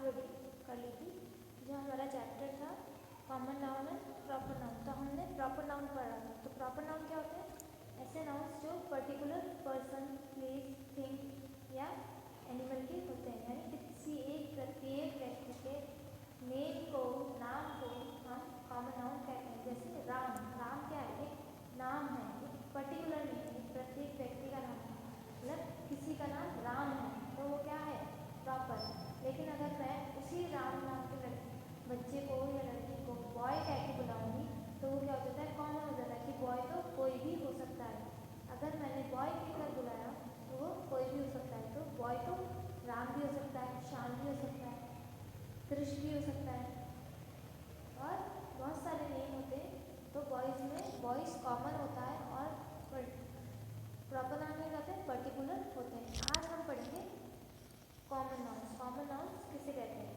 Already कर ली थी। जो हमारा चैप्टर था common noun and proper noun, तो हमने प्रॉपर नाउन पढ़ा था। तो प्रॉपर नाउन क्या होते हैं? ऐसे नाउन्स जो पर्टिकुलर पर्सन, प्लेस, थिंग या एनिमल के होते हैं, यानी किसी एक प्रत्येक व्यक्ति के नेम को, नाम को हम कॉमन नाउन कहते हैं। जैसे राम, राम क्या है? एक नाम है, एक पर्टिकुलर नेम, एक प्रत्येक व्यक्ति का नाम है, मतलब किसी का नाम राम है तो वो क्या है? प्रॉपर। लेकिन अगर मैं उसी राम नाम के बच्चे को या लड़की को बॉय कह के बुलाऊंगी तो वो क्या हो जाता है? कॉमन हो जाता है कि बॉय तो कोई भी हो सकता है। अगर मैंने बॉय कहकर बुलाया तो वो कोई भी हो सकता है। तो बॉय तो राम भी हो सकता है, श्याम भी हो सकता है, कृष्ण भी हो सकता है, और बहुत सारे नेम होते हैं। तो बॉयज़ में बॉयज़ कॉमन होता है और प्रॉपर नाउन में कहते हैं पर्टिकुलर होते हैं। आज हम पढ़ेंगे कॉमन नाउन्स। कॉमन नाउन्स किसे कहते हैं?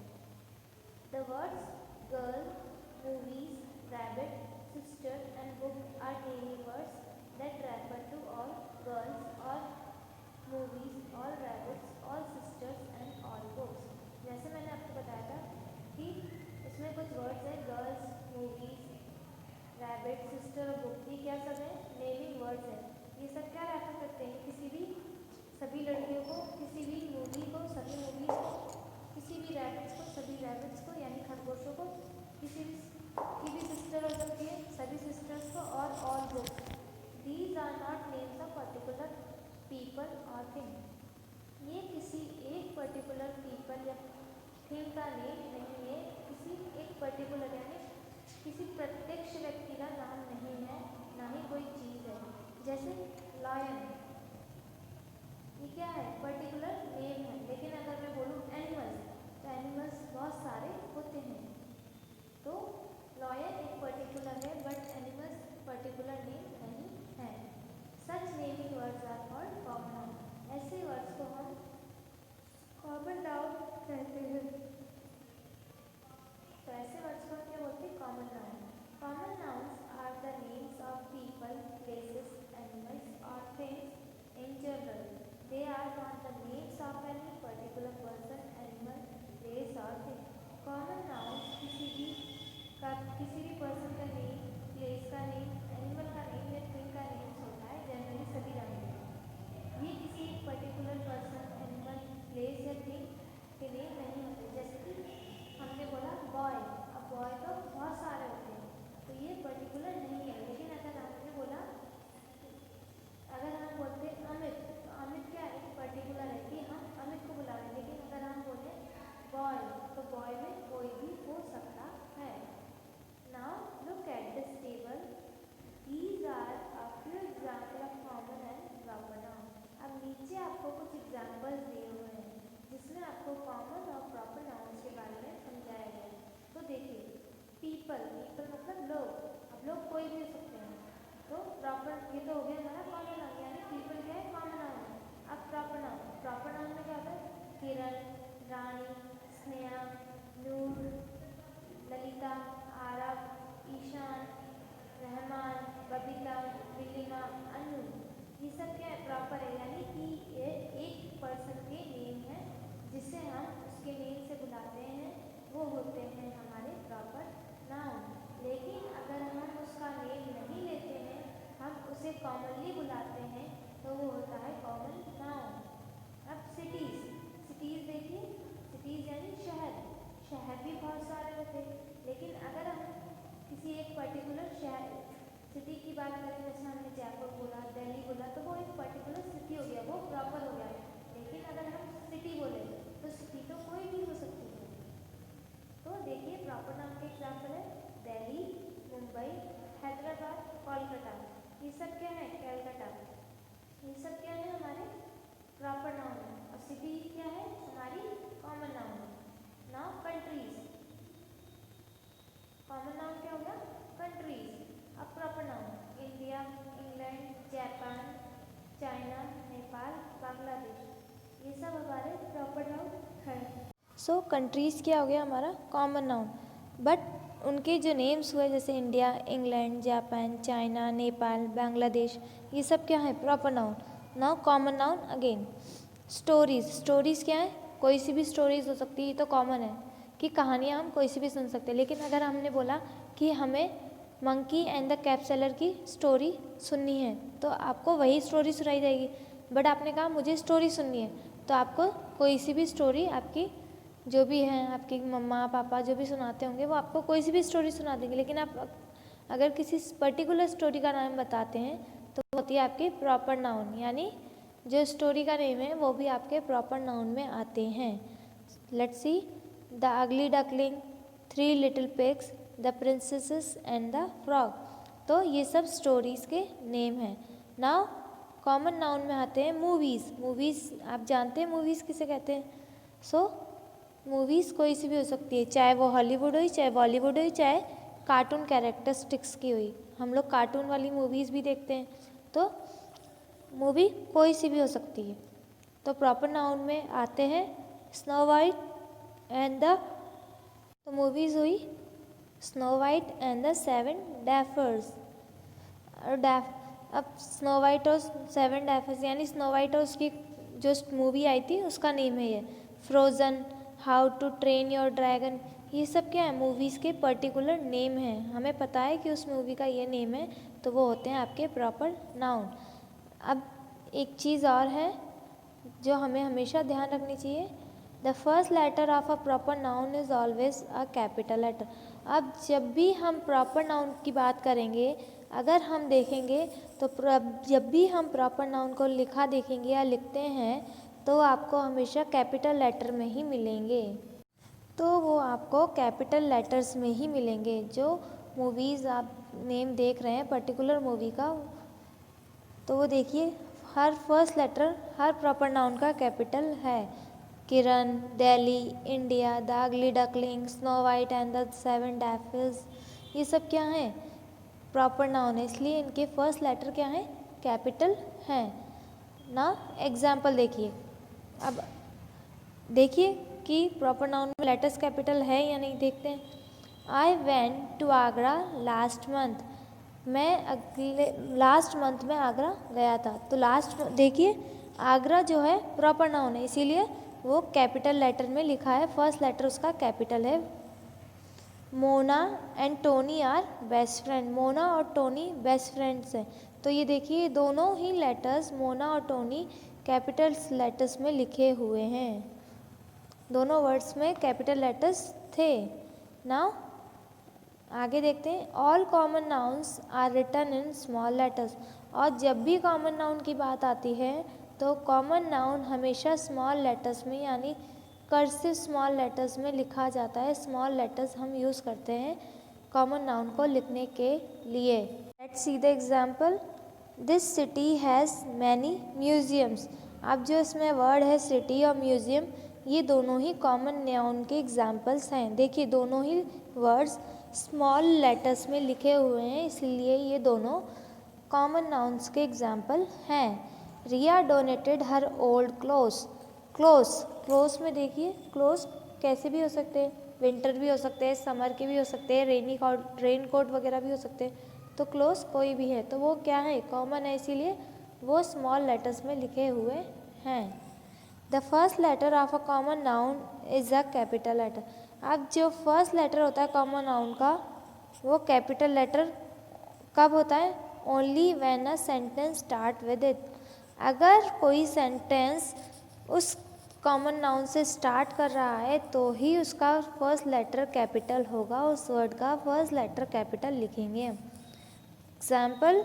The words girl, movies, rabbit, sister and book are daily words that refer to all girls, all movies, all rabbits, all sisters and all books. जैसे मैंने आपको बताया था कि इसमें कुछ वर्ड्स हैं, गर्ल्स, मूवीज, रैबिट, सिस्टर और बुक। ये क्या सब है? नेमिंग वर्ड्स हैं। ये सब क्या रेफर करते हैं? किसी भी, सभी लड़कियों को, किसी भी मूवी को, सभी मूवीज को, किसी भी रैबिट्स को, सभी रैबिट्स को यानी खरगोशों को, किसी की भी सिस्टर हो सकती है, सभी सिस्टर्स को, और all books. These are not names of particular people और थिंग। ये किसी एक पर्टिकुलर पीपल या थिंग का नेम नहीं है, किसी एक पर्टिकुलर यानी किसी प्रत्यक्ष व्यक्ति का नाम नहीं है, ना ही कोई चीज़ है। जैसे लायन, ये क्या है? पर्टिकुलर नेम है। लेकिन अगर मैं बोलूँ एनिमल्स, तो एनिमल्स बहुत सारे होते हैं। तो लॉयन एक पर्टिकुलर है बट एनिमल्स पर्टिकुलर नेम नहीं है। Such naming words are called common noun. ऐसे वर्ड्स को हम कॉमन नाउन कहते हैं। तो ऐसे वर्ड्स को हम क्या बोलते हैं? Common noun. Common nouns are the names of people, places, animals और things in general. They are not the names of any particular person, animal, place or thing. Common nouns किसी भी पर्सन का name, place का name, animal का name या thing का name होता है, जनरली सभी जानते हैं। ये किसी एक पर्टिकुलर पर्सन, एनिमल, प्लेस या थिंग के नेम नहीं होते। जैसे कि हमने बोला बॉय, अब बॉय तो बहुत सारे होते हैं तो ये पर्टिकुलर नहीं है। लेकिन अगर आपने बोला, अगर हम बोलते हैं अमित, तो अमित क्या है? पर्टिकुलर है कि हम अमित को बुला रहे हैं। लेकिन अगर हम बोले बॉय, तो बॉय में कोई भी हो सकता है। Now look at this table, these are a few example of common and proper noun. अब नीचे आपको कुछ एग्जाम्पल्स दिए हुए हैं जिसमें आपको कॉमन और प्रॉपर नाउन के बारे में समझाया गया है। तो देखिए, पीपल, पीपल मतलब लोग। अब लोग कोई भी हो सकते हैं। तो प्रॉपर, ये तो हो गया हमारा कॉमन नाउन, यानी पीपल क्या है? कॉमन नाउन है। अब प्रॉपर नाउन, प्रॉपर नाउन में क्या होता है? किरण, रानी, स्नेहा, नूर, ललिता, आरव, ईशान, रहमान, बबीता, विलिमा, अनु। ये सब क्या है? प्रॉपर है, यानी कि ये एक पर्सन के नेम है जिसे हम उसके नेम से बुलाते हैं, वो होते हैं हमारे प्रॉपर नाउन। लेकिन अगर हम उसका नेम नहीं लेते हैं, हम उसे कॉमनली बुलाते हैं, तो वो होता है कॉमन नाउन। अब सिटीज़, सिटीज़ देखिए, सिटीज़ यानी शहर। शहर भी बहुत सारे होते हैं, लेकिन अगर हम किसी एक पर्टिकुलर शहर, सिटी की बात करें, जैसे हमने जयपुर बोला, दिल्ली बोला, तो वो एक पर्टिकुलर सिटी हो गया, वो प्रॉपर हो गया। लेकिन अगर हम सिटी बोले तो सिटी तो कोई भी हो सकती है। तो देखिए, प्रॉपर नाउन के एग्जाम्पल है दिल्ली, मुंबई, हैदराबाद, कोलकाता। ये सब क्या है? कलकत्ता। ये सब क्या है? हमारे प्रॉपर नाउन है। और सिटी क्या है? हमारी कॉमन नाउन है। नाउ कंट्रीज, कॉमन नाउन क्या हो गया? कंट्रीज। अब proper noun, India, England, Japan, China, Nepal, Bangladesh. ये सब हमारे प्रॉपर नाउन है। सो कंट्रीज़ क्या हो गया? हमारा कॉमन नाउन। बट उनके जो नेम्स हुए, जैसे India, England, Japan, China, Nepal, Bangladesh, ये सब क्या है? Proper noun. Now common noun again. Stories, stories क्या है? कोई सी भी स्टोरीज हो सकती है, ये तो कॉमन है कि कहानियाँ हम कोई सी भी सुन सकते हैं। लेकिन अगर हमने बोला कि हमें monkey and the cap seller की स्टोरी सुननी है तो आपको वही स्टोरी सुनाई जाएगी। बट आपने कहा मुझे स्टोरी सुननी है तो आपको कोई सी भी स्टोरी, आपकी जो भी है, आपकी मम्मा पापा जो भी सुनाते होंगे वो आपको कोई सी भी स्टोरी सुना देंगे। लेकिन आप अगर किसी पर्टिकुलर स्टोरी का नाम बताते हैं तो होती है आपकी प्रॉपर नाउन, यानी जो स्टोरी का नेम है वो भी आपके प्रॉपर नाउन में आते हैं। Let's see the ugly duckling, three little pigs, the princesses and the frog. तो ये सब स्टोरीज के नेम हैं। नाउ कॉमन नाउन में आते हैं मूवीज़। मूवीज़ आप जानते हैं मूवीज़ किसे कहते हैं। सो मूवीज़ कोई सी भी हो सकती है, चाहे वो हॉलीवुड हुई, चाहे बॉलीवुड हुई, चाहे कार्टून कैरेक्टरिस्टिक्स की हुई। हम लोग कार्टून वाली मूवीज़ भी देखते हैं, तो मूवी कोई सी भी हो सकती है। तो प्रॉपर नाउन में आते हैं स्नो वाइट एंड द, तो मूवीज़ हुई Snow White and the seven dwarfs. और अब स्नो वाइट और सेवन डैफर्स यानी स्नो वाइट और उसकी जो मूवी आई थी उसका नेम है ये। Frozen, how to train your dragon, ये सब क्या है, मूवीज़ के पर्टिकुलर नेम हैं। हमें पता है कि उस मूवी का ये नेम है, तो वो होते हैं आपके प्रॉपर नाउन। अब एक चीज़ और है जो हमें हमेशा ध्यान रखनी चाहिए, the first letter of a proper noun is always a capital letter. अब जब भी हम प्रॉपर नाउन की बात करेंगे, अगर हम देखेंगे तो जब भी हम प्रॉपर नाउन को लिखा देखेंगे या लिखते हैं तो आपको हमेशा कैपिटल लेटर में ही मिलेंगे। तो वो आपको कैपिटल लेटर्स में ही मिलेंगे। जो मूवीज़ आप नेम देख रहे हैं पर्टिकुलर मूवी का, तो वो देखिए हर फर्स्ट लेटर हर प्रॉपर नाउन का कैपिटल है। Kiran, Delhi, India, the ugly duckling, Snow White and the seven dwarfs, ये सब क्या है, प्रॉपर नाउन है, इसलिए इनके फर्स्ट लेटर क्या है, कैपिटल हैं ना। एग्जाम्पल देखिए, अब देखिए कि प्रॉपर नाउन में लेटर्स कैपिटल है या नहीं, देखते हैं। I went to Agra last month, मैं अगले लास्ट मंथ में आगरा गया था। तो लास्ट देखिए आगरा जो है प्रॉपर नाउन है, इसीलिए वो कैपिटल लेटर में लिखा है, फर्स्ट लेटर उसका कैपिटल है। Mona and Tony are best friend, Mona और टोनी बेस्ट फ्रेंड्स हैं। तो ये देखिए दोनों ही लेटर्स मोना और टोनी कैपिटल लेटर्स में लिखे हुए हैं, दोनों वर्ड्स में कैपिटल लेटर्स थे। नाउ आगे देखते हैं, all common nouns are written in small letters. और जब भी कॉमन नाउन की बात आती है तो कॉमन नाउन हमेशा स्मॉल लेटर्स में यानी कर्सिव स्मॉल लेटर्स में लिखा जाता है। स्मॉल लेटर्स हम यूज़ करते हैं कॉमन नाउन को लिखने के लिए। Let's see the example, this city has many museums. अब जो इसमें वर्ड है सिटी और म्यूजियम, ये दोनों ही कॉमन नाउन के एग्जाम्पल्स हैं। देखिए दोनों ही वर्ड्स स्मॉल लेटर्स में लिखे हुए हैं, इसलिए ये दोनों कॉमन नाउन्स के एग्जाम्पल हैं। Riya donated her old clothes, clothes, clothes में देखिए क्लोथ्स कैसे भी हो सकते हैं, विंटर भी हो सकते हैं, समर के भी हो सकते हैं, रेन कोट वगैरह भी हो सकते हैं। तो क्लोथ्स कोई भी है तो वो क्या है, कॉमन है, इसीलिए वो स्मॉल लेटर्स में लिखे हुए हैं। The first letter of a common noun is a capital letter. अब जो फर्स्ट लेटर होता है कॉमन नाउन का वो कैपिटल लेटर कब होता है, only when a sentence start with it. अगर कोई सेंटेंस उस कॉमन नाउन से स्टार्ट कर रहा है तो ही उसका फर्स्ट लेटर कैपिटल होगा, उस वर्ड का फर्स्ट लेटर कैपिटल लिखेंगे। एग्जाम्पल,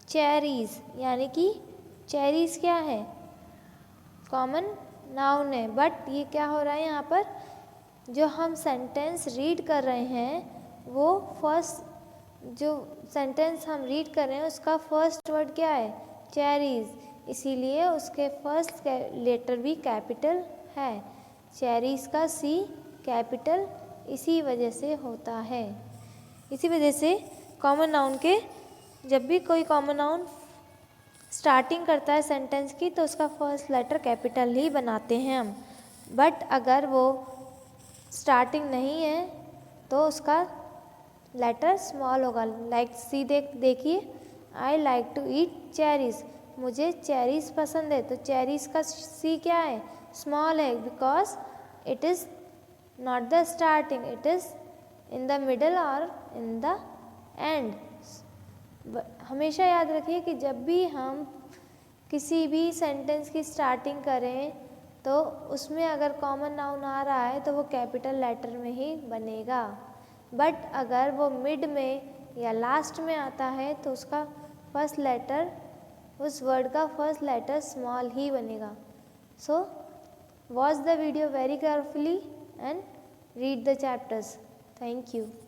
चेरीज, यानी कि चेरीज क्या है, कॉमन नाउन है, बट ये क्या हो रहा है यहाँ पर, जो हम सेंटेंस रीड कर रहे हैं वो फर्स्ट जो सेंटेंस हम रीड कर रहे हैं उसका फर्स्ट वर्ड क्या है, चेरीज, इसीलिए उसके फर्स्ट लेटर भी कैपिटल है। चेरीज का सी कैपिटल इसी वजह से होता है। इसी वजह से कॉमन नाउन के जब भी कोई कॉमन नाउन स्टार्टिंग करता है सेंटेंस की तो उसका फर्स्ट लेटर कैपिटल ही बनाते हैं हम। बट अगर वो स्टार्टिंग नहीं है तो उसका लेटर स्मॉल होगा। लाइक सी देखिए, I like to eat cherries, मुझे चेरीज पसंद है, तो चेरीज का सी क्या है, स्मॉल है, because it is not the starting, it is in the middle और इन द एंड। हमेशा याद रखिए कि जब भी हम किसी भी सेंटेंस की स्टार्टिंग करें तो उसमें अगर कॉमन नाउन आ रहा है तो वो कैपिटल लेटर में ही बनेगा, बट अगर वो मिड में या लास्ट में आता है तो उसका फर्स्ट लेटर, उस वर्ड का फर्स्ट लेटर स्मॉल ही बनेगा। So watch the video very carefully and read the chapters. Thank you.